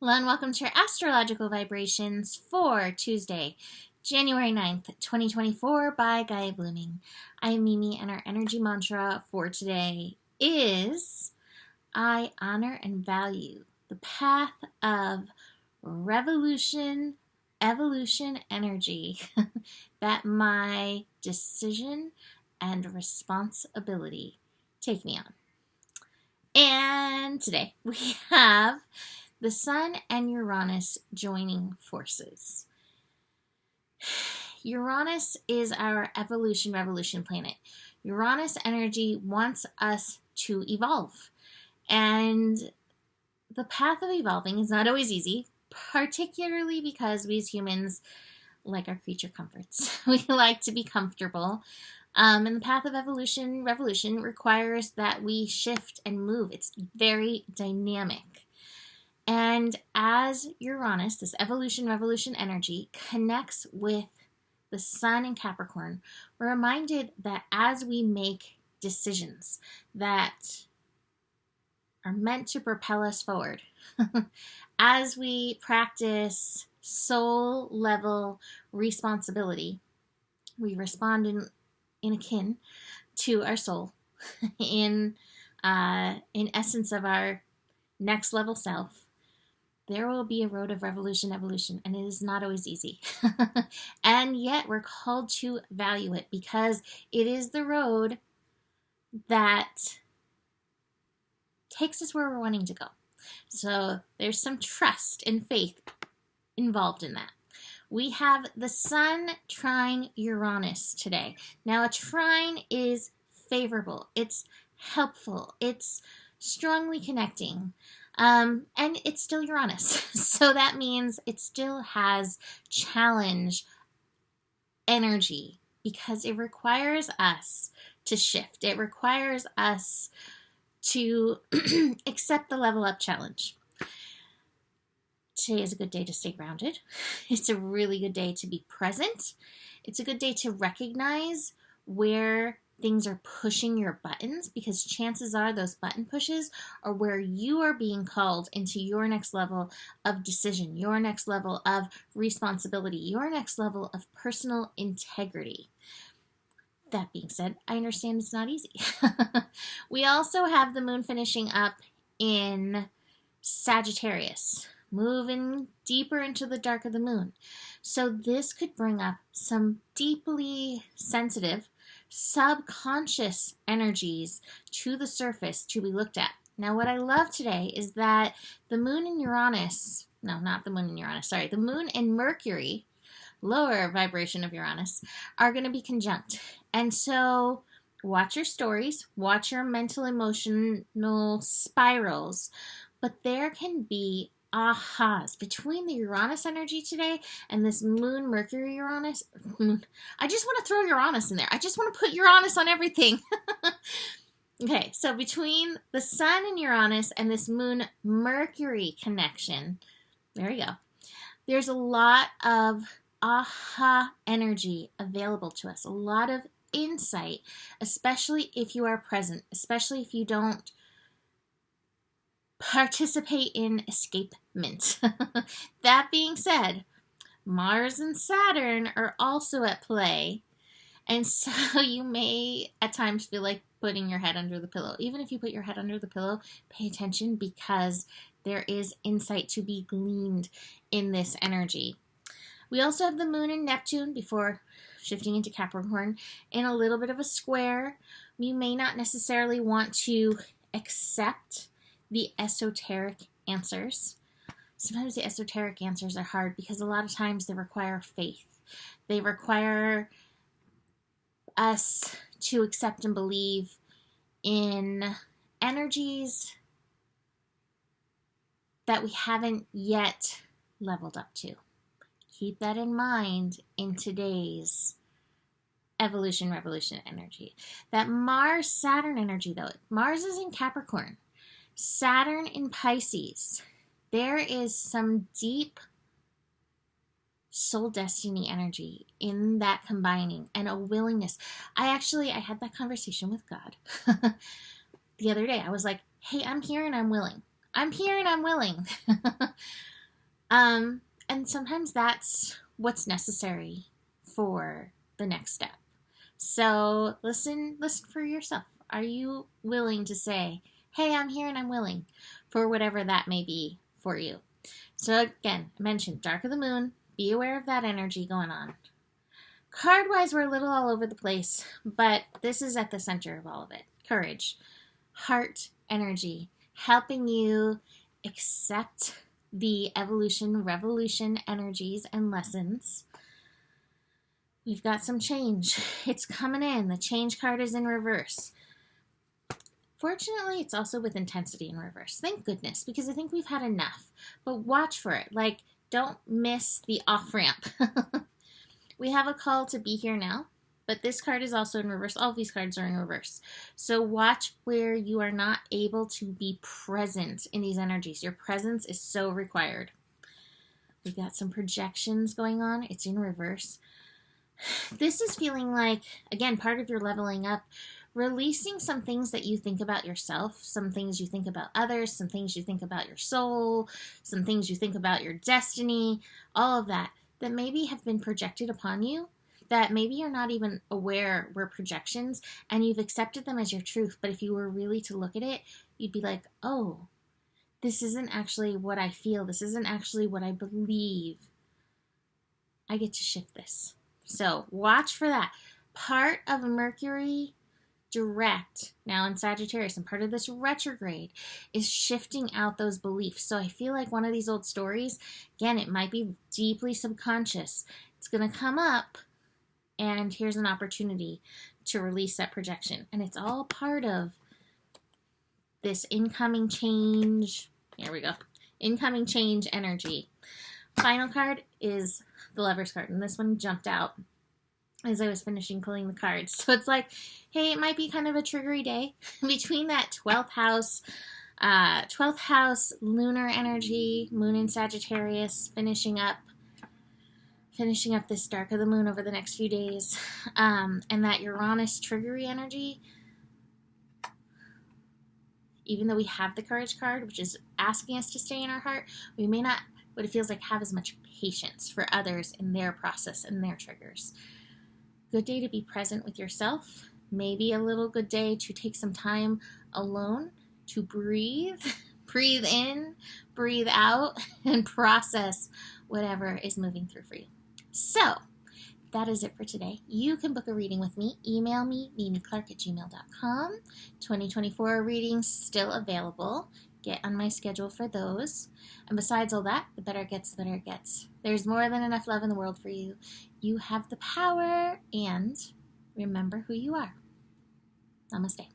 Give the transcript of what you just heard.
Hello and welcome to your astrological vibrations for Tuesday, January 9th, 2024 by Gaia Blooming. I am Mimi and our energy mantra for today is I honor and value the path of revolution, evolution energy that my decision and responsibility take me on. And today we have the Sun and Uranus joining forces. Uranus is our evolution revolution planet. Uranus energy wants us to evolve. And the path of evolving is not always easy, particularly because we as humans like our creature comforts. We like to be comfortable. And the path of evolution revolution requires that we shift and move. It's very dynamic. And as Uranus, this evolution revolution energy, connects with the Sun in Capricorn, we're reminded that as we make decisions that are meant to propel us forward, as we practice soul level responsibility, we respond in akin to our soul, in essence of our next level self. There will be a road of revolution, evolution, and it is not always easy. And yet we're called to value it because it is the road that takes us where we're wanting to go. So there's some trust and faith involved in that. We have the Sun trine Uranus today. Now a trine is favorable. It's helpful. It's strongly connecting. And it's still Uranus. So that means it still has challenge energy because it requires us to shift. It requires us to accept the level up challenge. Today is a good day to stay grounded. It's a really good day to be present. It's a good day to recognize where things are pushing your buttons, because chances are those button pushes are where you are being called into your next level of decision, your next level of responsibility, your next level of personal integrity. That being said, I understand it's not easy. We also have the moon finishing up in Sagittarius, moving deeper into the dark of the moon. So this could bring up some deeply sensitive subconscious energies to the surface to be looked at. Now, what I love today is that the moon and Uranus, no, not the moon and Uranus, sorry, the moon and Mercury, lower vibration of Uranus, are going to be conjunct. And so watch your stories, watch your mental, emotional spirals, but there can be ahas between the Uranus energy today and this moon Mercury Uranus. I just want to throw Uranus in there. I just want to put Uranus on everything. Okay, so between the Sun and Uranus and this moon Mercury connection, there you go. There's a lot of aha energy available to us, a lot of insight, especially if you are present, especially if you don't participate in escapement. That being said, Mars and Saturn are also at play, and so you may at times feel like putting your head under the pillow. Even if you put your head under the pillow, pay attention because there is insight to be gleaned in this energy. We also have the moon and Neptune before shifting into Capricorn in a little bit of a square. You may not necessarily want to accept the esoteric answers. Sometimes the esoteric answers are hard because a lot of times they require faith. They require us to accept and believe in energies that we haven't yet leveled up to. Keep that in mind in today's evolution revolution energy. That Mars-Saturn energy, though, Mars is in Capricorn, Saturn in Pisces. There is some deep soul destiny energy in that combining and a willingness. I had that conversation with God the other day. I was like, hey, I'm here and I'm willing. I'm here and I'm willing. And sometimes that's what's necessary for the next step. So listen for yourself. Are you willing to say, hey, I'm here and I'm willing, for whatever that may be for you? So again, I mentioned Dark of the Moon. Be aware of that energy going on. Card-wise, we're a little all over the place, but this is at the center of all of it. Courage, heart energy, helping you accept the evolution, revolution energies and lessons. We've got some change. It's coming in. The change card is in reverse. Fortunately, it's also with intensity in reverse. Thank goodness, because I think we've had enough. But watch for it. Like, don't miss the off-ramp. We have a call to be here now, but this card is also in reverse. All of these cards are in reverse. So watch where you are not able to be present in these energies. Your presence is so required. We've got some projections going on. It's in reverse. This is feeling like, again, part of your leveling up, releasing some things that you think about yourself, some things you think about others, some things you think about your soul, some things you think about your destiny, all of that maybe have been projected upon you, that maybe you're not even aware were projections, and you've accepted them as your truth. But if you were really to look at it, you'd be like, oh, this isn't actually what I feel. This isn't actually what I believe. I get to shift this. So watch for that. Part of Mercury direct now in Sagittarius, and part of this retrograde is shifting out those beliefs. So I feel like one of these old stories, again, it might be deeply subconscious. It's going to come up, and here's an opportunity to release that projection. And it's all part of this incoming change. Here we go. Incoming change energy. Final card is the Lover's card, and this one jumped out as I was finishing pulling the cards. So it's like, hey, it might be kind of a triggery day between that 12th house lunar energy, moon in Sagittarius, finishing up this Dark of the Moon over the next few days, and that Uranus triggery energy. Even though we have the Courage card, which is asking us to stay in our heart, we may not, what it feels like, have as much patience for others in their process and their triggers. Good day to be present with yourself. Maybe a little good day to take some time alone to breathe in, breathe out, and process whatever is moving through for you. So that is it for today. You can book a reading with me. Email me, mimiclark@gmail.com. 2024 readings still available. Get on my schedule for those. And besides all that, the better it gets, the better it gets. There's more than enough love in the world for you. You have the power, and remember who you are. Namaste.